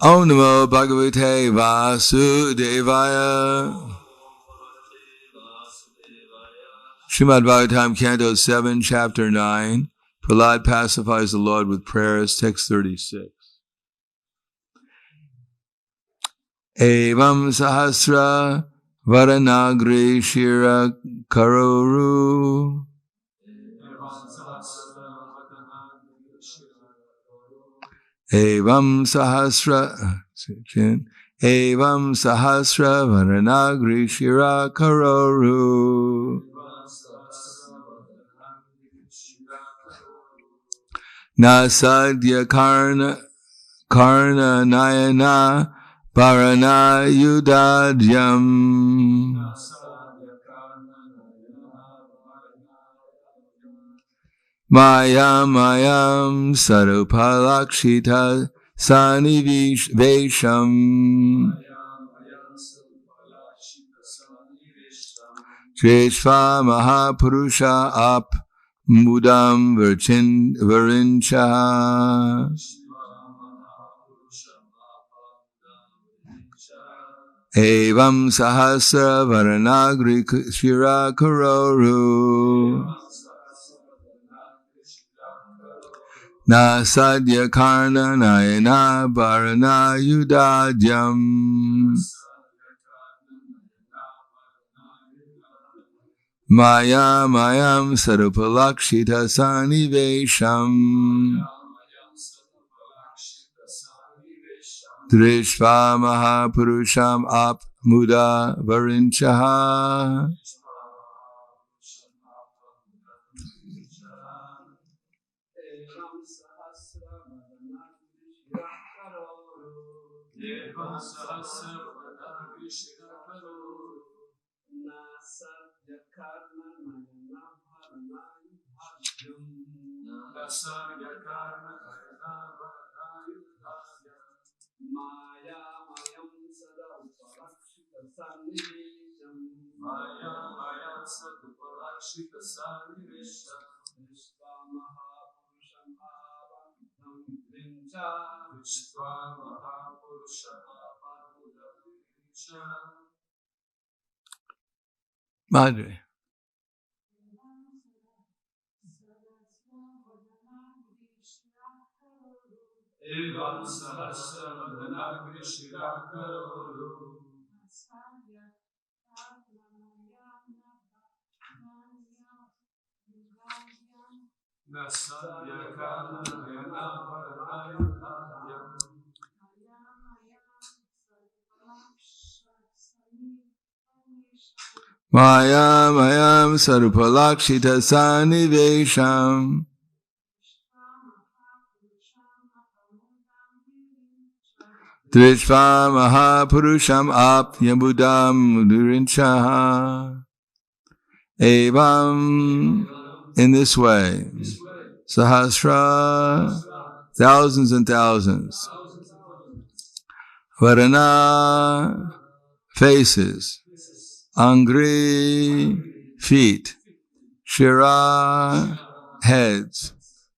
Om Namo Bhagavate Vasudevaya. Srimad Bhagavatam, Canto 7, Chapter 9. Prahlad pacifies the Lord with prayers, text 36. Evam sahasra varanagri shira karoru. Evam sahasra varanagri shira karoru. Nasadya karna nayana parana yudadyam. Mayam sarupalakshita sanivesham. Jeshva mahapurusha ap mudam varincha. Evam sahasra varanagri shira karoru. Nasadya karna nayana varana yudadyam. Mayam sarupalakshita sanivesham. Drishva mahapurusham ap muda varinchaha. Madre. Mayam sarupalakshita sanivesham. Drishva mahapurusham apyambudam mudurinchaha. Evam, in this way, sahasra, thousands and thousands. Varana, faces. Angri, feet. Shira, heads.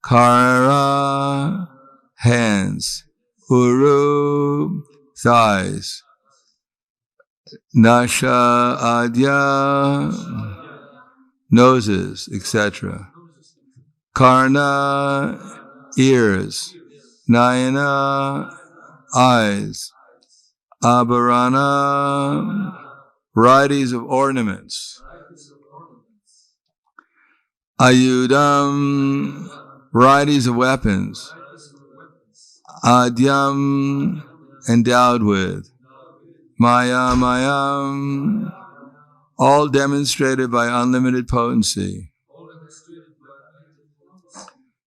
Kara, hands. Uru, thighs. Nasha, adya, noses, etc. Karna, ears. Nayana, eyes. Abharana, varieties of ornaments. Ayudam, varieties of weapons. Adyam, endowed with. Mayam, all demonstrated by unlimited potency.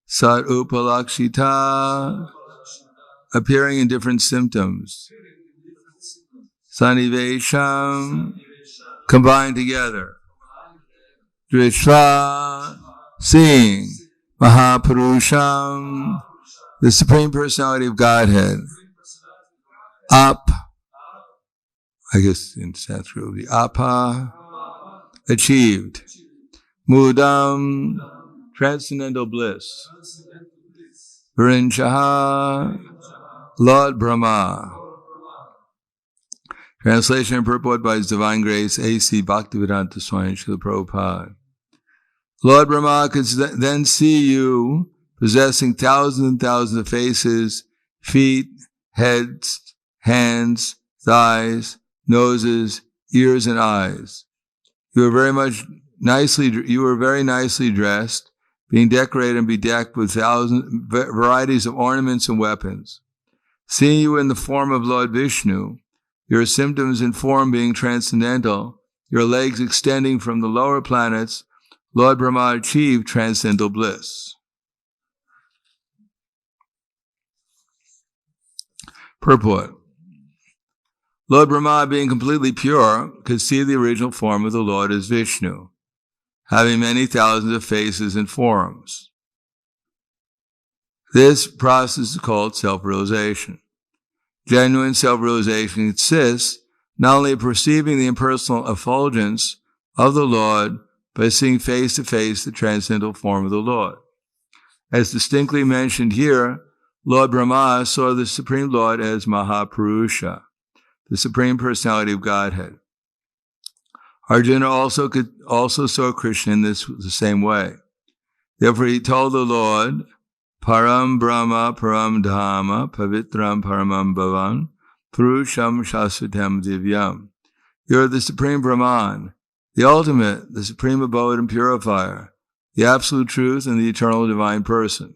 Sat upalakshita, appearing in different symptoms. Sanivesham, combined together. Drishva, seeing. Mahapurusham, the Supreme Personality of Godhead. Up, I guess in Sanskrit it would be apa, achieved. Mudam, transcendental bliss. Varinchaha, Lord Brahma. Translation and purport by His Divine Grace, A.C. Bhaktivedanta Swami Srila Prabhupada. Lord Brahma could then see you possessing thousands and thousands of faces, feet, heads, hands, thighs, noses, ears, and eyes. You were very nicely dressed, being decorated and bedecked with varieties of ornaments and weapons. Seeing you in the form of Lord Vishnu, your symptoms and form being transcendental, your legs extending from the lower planets, Lord Brahma achieved transcendental bliss. Purport. Lord Brahma, being completely pure, could see the original form of the Lord as Vishnu, having many thousands of faces and forms. This process is called self-realization. Genuine self-realization consists not only of perceiving the impersonal effulgence of the Lord, by seeing face to face the transcendental form of the Lord. As distinctly mentioned here, Lord Brahma saw the Supreme Lord as Mahapurusha, the Supreme Personality of Godhead. Arjuna also saw Krishna in the same way. Therefore he told the Lord, Param Brahma Param Dhamma Pavitram Paramam Bhavan Purusham Shasvatam Divyam. You are the Supreme Brahman, the ultimate, the supreme abode and purifier, the absolute truth and the eternal divine person.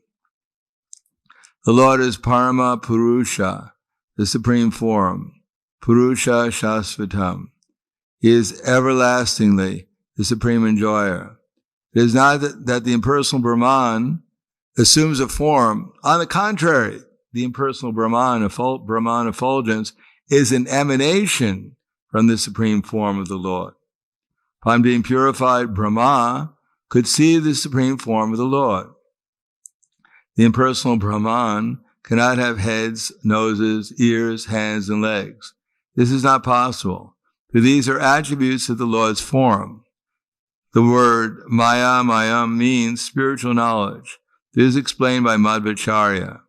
The Lord is Parama Purusha, the supreme form, Purusha Shasvatam. He is everlastingly the supreme enjoyer. It is not that the impersonal Brahman assumes a form. On the contrary, the impersonal Brahman effulgence is an emanation from the supreme form of the Lord. Upon being purified, Brahma could see the supreme form of the Lord. The impersonal Brahman cannot have heads, noses, ears, hands, and legs. This is not possible, for these are attributes of the Lord's form. The word Maya Mayam means spiritual knowledge. This is explained by Madhvacharya.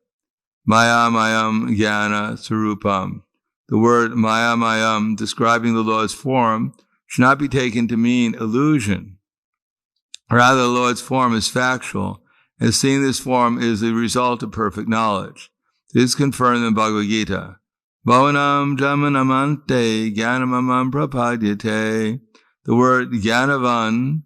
Maya Mayam Jnana Sarupam. The word Maya Mayam, describing the Lord's form, should not be taken to mean illusion. Rather, the Lord's form is factual, and seeing this form is the result of perfect knowledge. This is confirmed in Bhagavad Gita. Bhavanam Jamanamante Jnanamamam Prapadyate. The word Jnanavan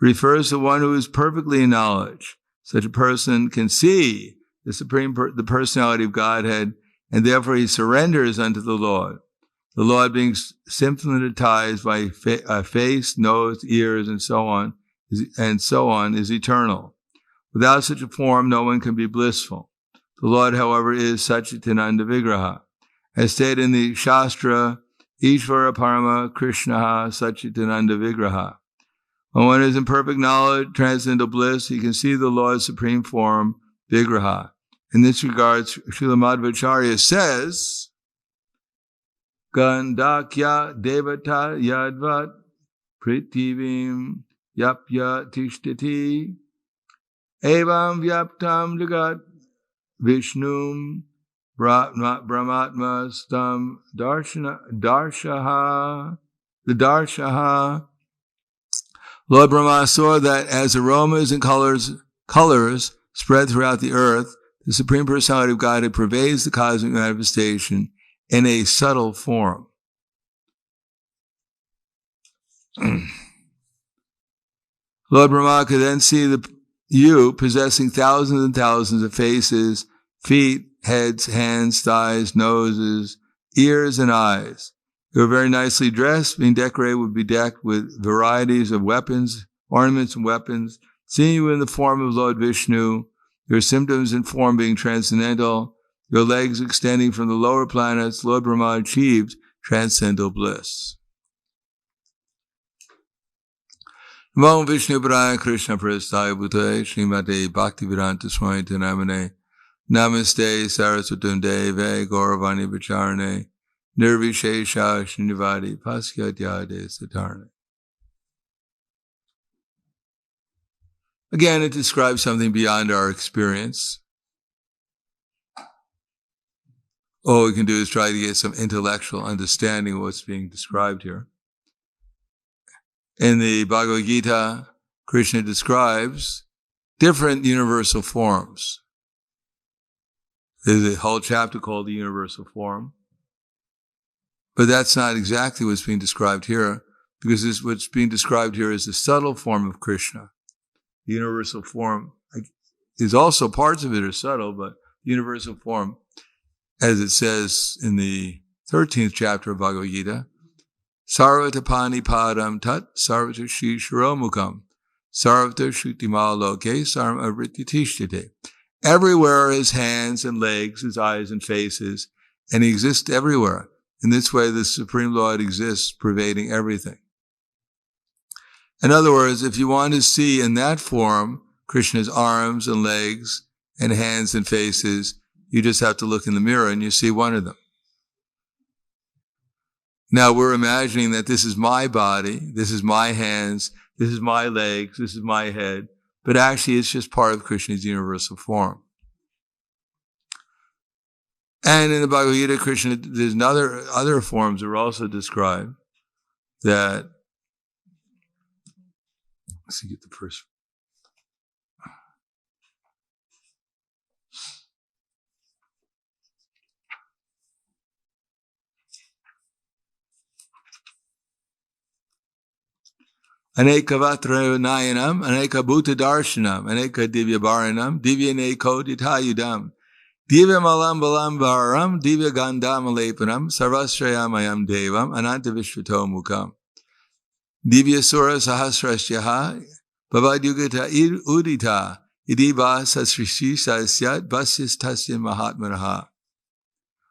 refers to one who is perfectly in knowledge. Such a person can see the personality of Godhead, and therefore he surrenders unto the Lord. The Lord being symptomatized by face, nose, ears, and so on, is eternal. Without such a form, no one can be blissful. The Lord, however, is Satchitananda Vigraha. As stated in the Shastra, Ishvara Parama Krishna Satchitananda Vigraha. When one is in perfect knowledge, transcendental bliss, he can see the Lord's supreme form, Vigraha. In this regard, Srila Madhvacharya says, Gandakya Devata Yadvat Prithivim Yapya Tishtati Evam Vyaptam Jagat Vishnum Brahmatma Stam Darshaha. The Darshaha. Lord Brahma saw that as aromas and colors spread throughout the earth, the Supreme Personality of Godhead pervades the cosmic manifestation in a subtle form. Lord Brahma could then see you possessing thousands and thousands of faces, feet, heads, hands, thighs, noses, ears, and eyes. You were very nicely dressed, being bedecked with varieties of weapons, ornaments and weapons. Seeing you in the form of Lord Vishnu, your symptoms and form being transcendental, your legs extending from the lower planets, Lord Brahma achieved transcendental bliss. Namo Vishnu Padaya Krishna Prasthaya Bhutale Srimate Bhaktivedanta Swami Namane Namaste Saraswatam Deve Gauravani Vacharane Nirvishesha Srinivadi Paskyatyade Satarne. Again, it describes something beyond our experience. all we can do is try to get some intellectual understanding of what's being described here. In the Bhagavad Gita, Krishna describes different universal forms. There's a whole chapter called the universal form. But that's not exactly what's being described here, because what's being described here is the subtle form of Krishna. The universal form is also, parts of it are subtle, but the universal form, as it says in the 13th chapter of Bhagavad Gita, Sarvata pani padam tat sarvata shri shiromukam sarvata shrutima loke sarvam avrityatishtate. Everywhere are his hands and legs, his eyes and faces, and he exists everywhere. In this way, the Supreme Lord exists, pervading everything. In other words, if you want to see in that form Krishna's arms and legs and hands and faces, you just have to look in the mirror and you see one of them. Now we're imagining that this is my body, this is my hands, this is my legs, this is my head, but actually it's just part of Krishna's universal form. And in the Bhagavad Gita, Krishna, there's other forms that are also described that, let's see, get the first. Aneka vatra nayanam, aneka bhuta darshanam, aneka divya bharanam, divya neko ditayudam, divya malam balam varam, divya gandham alepanam, sarvasrayamayam devam, ananta vishvato mukam. Divya sura sahasrasyaha, bhavadyugata udita, idiva sasrishi sasyat, vasyas tasya mahatmanaha.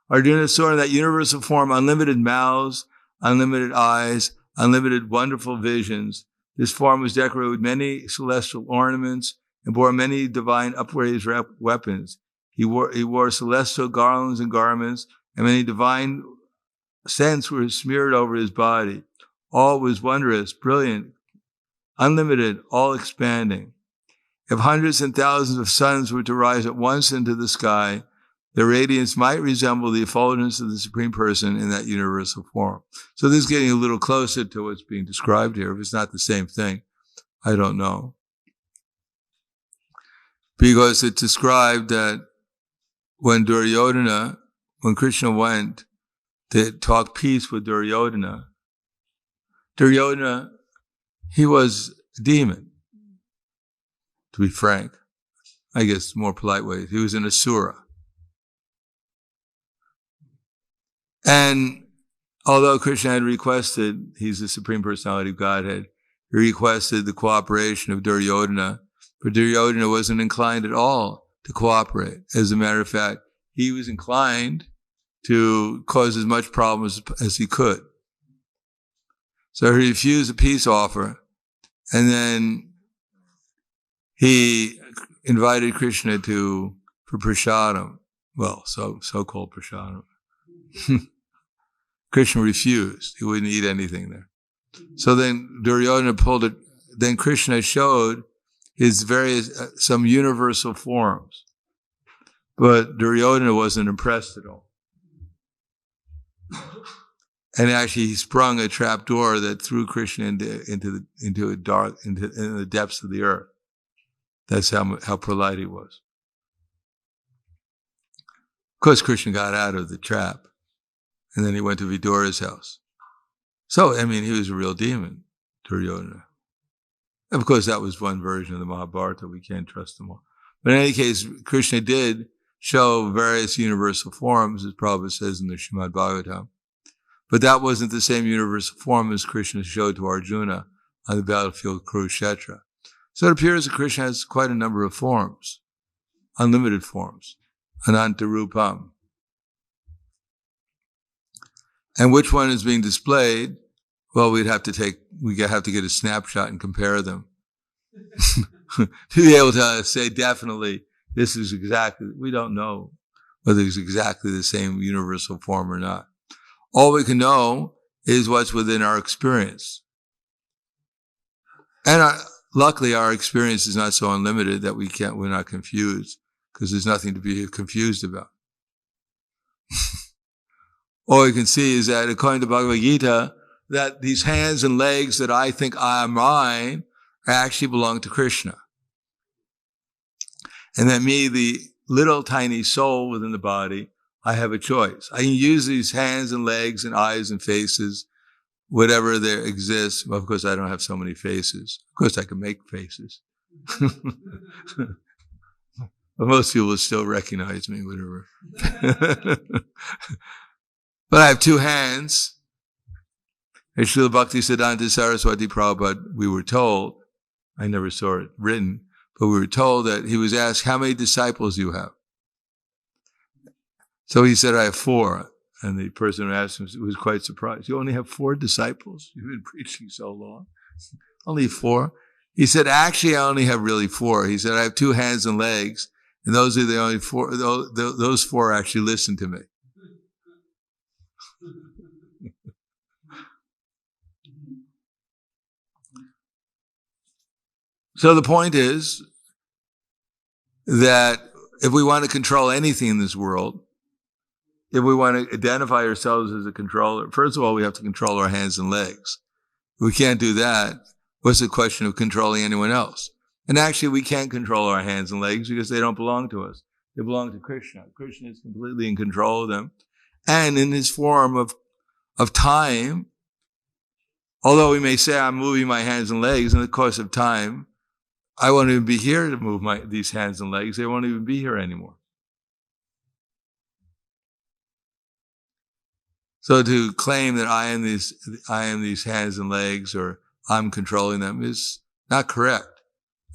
Arjuna saw in that universal form unlimited mouths, unlimited eyes, unlimited wonderful visions. This form was decorated with many celestial ornaments and bore many divine upraised weapons. He wore celestial garlands and garments, and many divine scents were smeared over his body. All was wondrous, brilliant, unlimited, all expanding. If hundreds and thousands of suns were to rise at once into the sky, their radiance might resemble the effulgence of the Supreme Person in that universal form. So this is getting a little closer to what's being described here. If it's not the same thing, I don't know. Because it described that when Krishna went to talk peace with Duryodhana, he was a demon, to be frank. I guess more polite way. He was an asura. And although Krishna had requested, he's the Supreme Personality of Godhead, he requested the cooperation of Duryodhana, but Duryodhana wasn't inclined at all to cooperate. As a matter of fact, he was inclined to cause as much problems as he could. So he refused a peace offer, and then he invited Krishna for prasadam. Well, so-called prasadam. Krishna refused. He wouldn't eat anything there. So then Duryodhana pulled it. Then Krishna showed his some universal forms. But Duryodhana wasn't impressed at all. And actually he sprung a trap door that threw Krishna into the depths of the earth. That's how polite he was. Of course, Krishna got out of the trap. And then he went to Vidura's house. So, he was a real demon, Duryodhana. Of course, that was one version of the Mahabharata. We can't trust them all. But in any case, Krishna did show various universal forms, as Prabhupada says in the Srimad Bhagavatam. But that wasn't the same universal form as Krishna showed to Arjuna on the battlefield of Kurukshetra. So it appears that Krishna has quite a number of forms, unlimited forms, Ananta Rupam. And which one is being displayed? Well, we'd have to get a snapshot and compare them to be able to say definitely this is exactly. We don't know whether it's exactly the same universal form or not. All we can know is what's within our experience, and luckily our experience is not so unlimited that we're not confused, because there's nothing to be confused about. All you can see is that according to Bhagavad Gita, that these hands and legs that I think are mine actually belong to Krishna. And that me, the little tiny soul within the body, I have a choice. I can use these hands and legs and eyes and faces, whatever there exists. Well, of course, I don't have so many faces. Of course, I can make faces. But most people will still recognize me, whatever. But I have two hands. As Srila Bhaktisiddhanta Saraswati Prabhupada, we were told, I never saw it written, but we were told that he was asked, how many disciples do you have? So he said, I have 4. And the person who asked him was quite surprised. You only have 4 disciples? You've been preaching so long. Only 4? He said, actually, I only have really 4. He said, I have 2 hands and legs, and those are the only 4, those 4 actually listen to me. So the point is that if we want to control anything in this world, if we want to identify ourselves as a controller, first of all, we have to control our hands and legs. If we can't do that, what's the question of controlling anyone else? And actually, we can't control our hands and legs because they don't belong to us. They belong to Krishna. Krishna is completely in control of them. And in his form of time, although we may say I'm moving my hands and legs in the course of time, I won't even be here to move these hands and legs. They won't even be here anymore. So to claim that I am these hands and legs, or I'm controlling them, is not correct.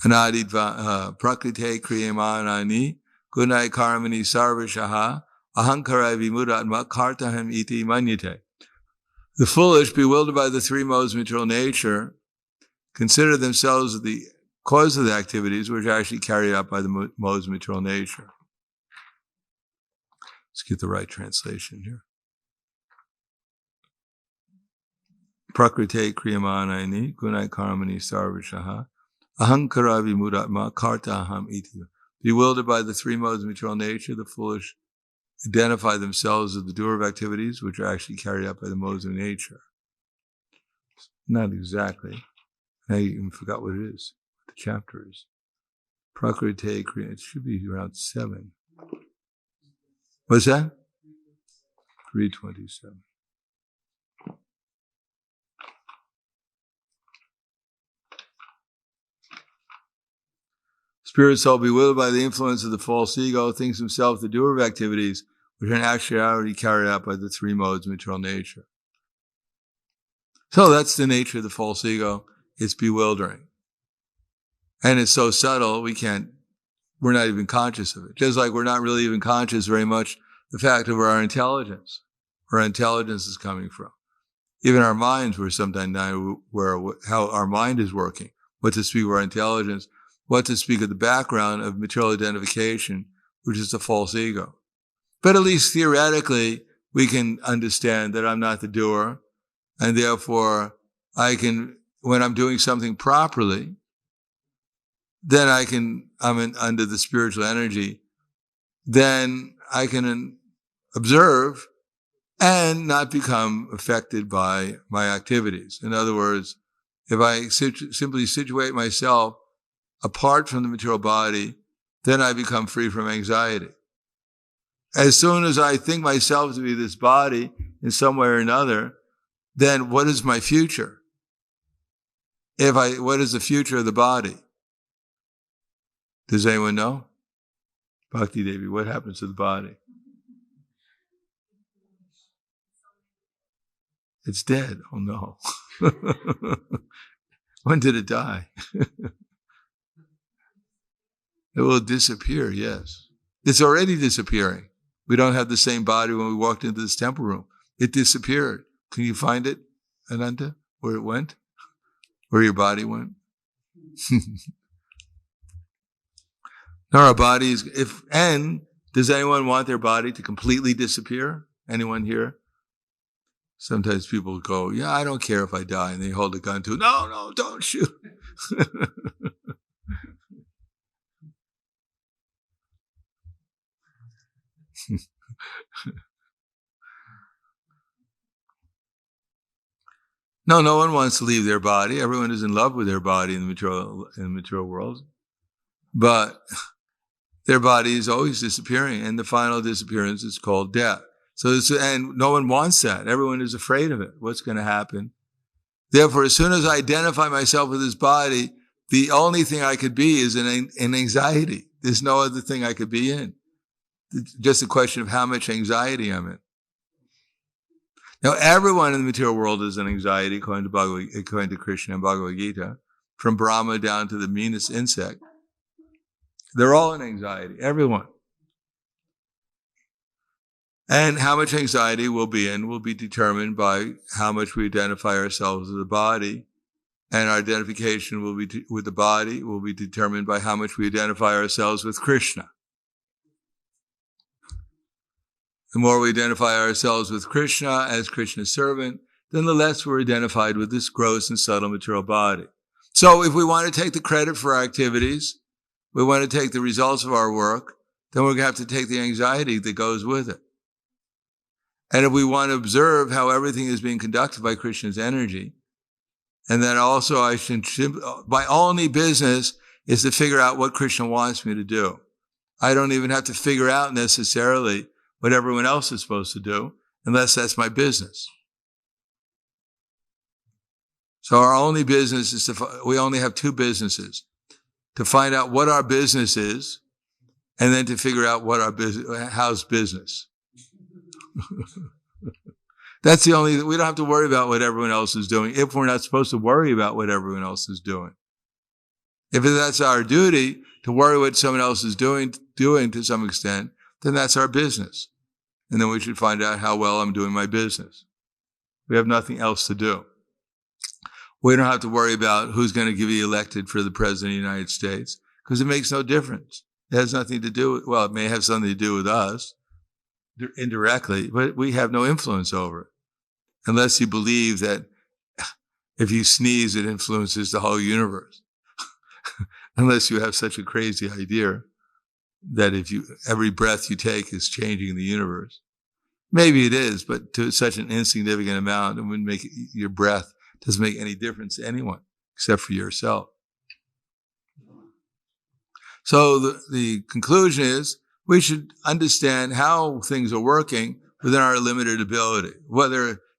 Anaditva prakrite kriyamanani gunai karmani sarvashaha ahankara vimudatma kartaham iti manyate. The foolish, bewildered by the 3 modes of material nature, consider themselves the cause of the activities which are actually carried out by the modes of material nature. Let's get the right translation here. Prakrite kriyamanani gunai karmani sarvashaha ahankara vimudatma kartaham iti. Bewildered by the 3 modes of material nature, the foolish identify themselves as the doer of activities which are actually carried out by the modes of nature. Not exactly. I even forgot what it is, what the chapter is. Prakrite kriya, it should be around 7. What's that? 327. Spirit soul, bewildered by the influence of the false ego, thinks himself the doer of activities which are in actuality carried out by the 3 modes of material nature. So that's the nature of the false ego. It's bewildering. And it's so subtle, we're not even conscious of it. Just like we're not really even conscious very much the fact of where our intelligence is coming from. Even our minds, we're sometimes not aware of how our mind is working, what to speak of our intelligence, what to speak of the background of material identification, which is the false ego. But at least theoretically, we can understand that I'm not the doer, and therefore when I'm doing something properly, then I'm under the spiritual energy, then I can observe and not become affected by my activities. In other words, if I simply situate myself apart from the material body, then I become free from anxiety. As soon as I think myself to be this body in some way or another, then what is my future? What is the future of the body? Does anyone know? Bhakti Devi, what happens to the body? It's dead. Oh no. When did it die? It will disappear, yes. It's already disappearing. We don't have the same body when we walked into this temple room. It disappeared. Can you find it, Ananta, where it went? Where your body went? Now our bodies, does anyone want their body to completely disappear? Anyone here? Sometimes people go, yeah, I don't care if I die. And they hold a gun to it. No, don't shoot. No one wants to leave their body. Everyone is in love with their body in the material world. But their body is always disappearing, and the final disappearance is called death. And no one wants that. Everyone is afraid of it. What's going to happen? Therefore, as soon as I identify myself with this body, the only thing I could be is in anxiety. There's no other thing I could be in. It's just a question of how much anxiety I'm in. Now, everyone in the material world is in anxiety, according to Krishna and Bhagavad Gita, from Brahma down to the meanest insect. They're all in anxiety, everyone. And how much anxiety we'll be in will be determined by how much we identify ourselves with the body. And our identification with the body will be determined by how much we identify ourselves with Krishna. The more we identify ourselves with Krishna as Krishna's servant, then the less we're identified with this gross and subtle material body. So if we want to take the credit for our activities, we want to take the results of our work, then we're going to have to take the anxiety that goes with it. And if we want to observe how everything is being conducted by Krishna's energy, and then also my only business is to figure out what Krishna wants me to do. I don't even have to figure out necessarily what everyone else is supposed to do, unless that's my business. So our only business is we only have two businesses: to find out what our business is, and then to figure out what how's business. That's the only, we don't have to worry about what everyone else is doing if we're not supposed to worry about what everyone else is doing. If that's our duty, to worry what someone else is doing to some extent, then that's our business. And then we should find out how well I'm doing my business. We have nothing else to do. We don't have to worry about who's going to be elected for the President of the United States, because it makes no difference. It has nothing to do with, well, it may have something to do with us indirectly, but we have no influence over it. Unless you believe that if you sneeze, it influences the whole universe. Unless you have such a crazy idea that every breath you take is changing the universe. Maybe it is, but to such an insignificant amount, it wouldn't make your breath doesn't make any difference to anyone except for yourself. So the conclusion is we should understand how things are working within our limited ability,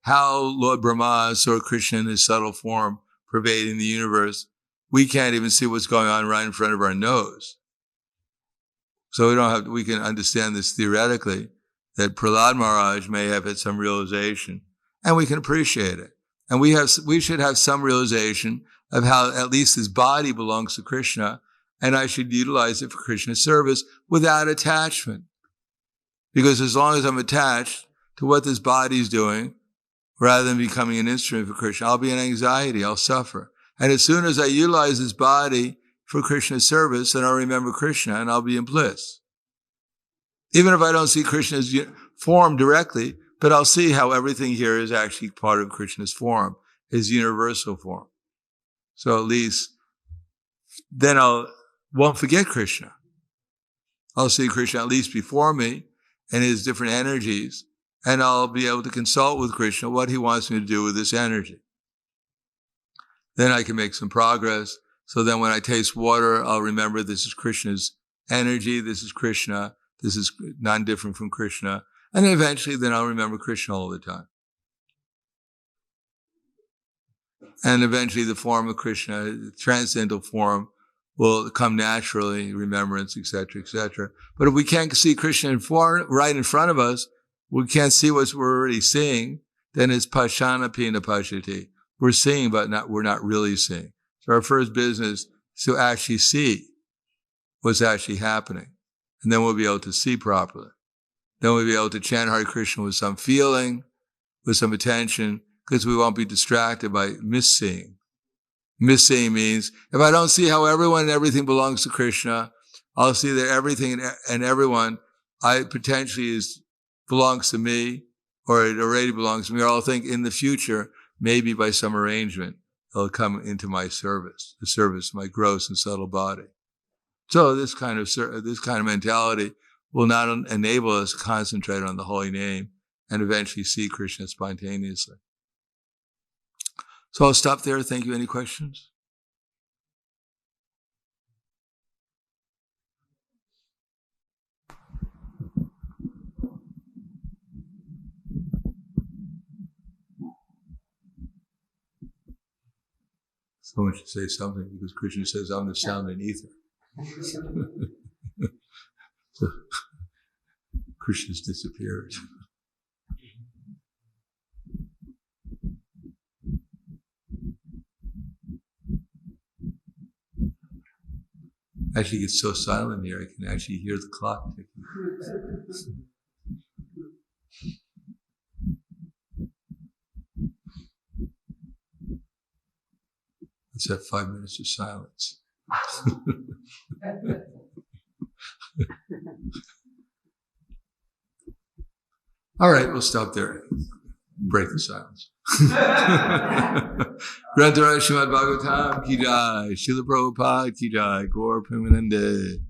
how Lord Brahma or Krishna in his subtle form pervading the universe. We can't even see what's going on right in front of our nose. So we can understand this theoretically, that Prahlad Maharaj may have had some realization, and we can appreciate it. And we should have some realization of how at least his body belongs to Krishna, and I should utilize it for Krishna's service without attachment. Because as long as I'm attached to what this body's doing, rather than becoming an instrument for Krishna, I'll be in anxiety, I'll suffer. And as soon as I utilize this body for Krishna's service, then I'll remember Krishna and I'll be in bliss. Even if I don't see Krishna's form directly, but I'll see how everything here is actually part of Krishna's form, his universal form. So at least then won't forget Krishna. I'll see Krishna at least before me and his different energies, and I'll be able to consult with Krishna what he wants me to do with this energy. Then I can make some progress. So then when I taste water, I'll remember this is Krishna's energy, this is Krishna, this is non-different from Krishna. And then eventually I'll remember Krishna all the time. And eventually the form of Krishna, the transcendental form, will come naturally, remembrance, etc., etc. But if we can't see Krishna right in front of us, we can't see what we're already seeing, then it's pashana pina pashati. We're seeing, but we're not really seeing. So our first business is to actually see what's actually happening. And then we'll be able to see properly. Then we'll be able to chant Hare Krishna with some feeling, with some attention, because we won't be distracted by misseeing. Misseeing means if I don't see how everyone and everything belongs to Krishna, I'll see that everything and everyone potentially belongs to me, or it already belongs to me, or I'll think in the future, maybe by some arrangement, it'll come into my service, the service of my gross and subtle body. So this kind of mentality will not enable us to concentrate on the holy name and eventually see Krishna spontaneously. So I'll stop there. Thank you. Any questions? Someone should say something because Krishna says, I'm the sound and ether. So, Krishna's disappeared. Actually, it's so silent here, I can actually hear the clock ticking. Let's have 5 minutes of silence. All right, we'll stop there. Break the silence. Grantaraj Srimad Bhagavatam ki jai, Srila Prabhupada ki jai, Gaur Premanande.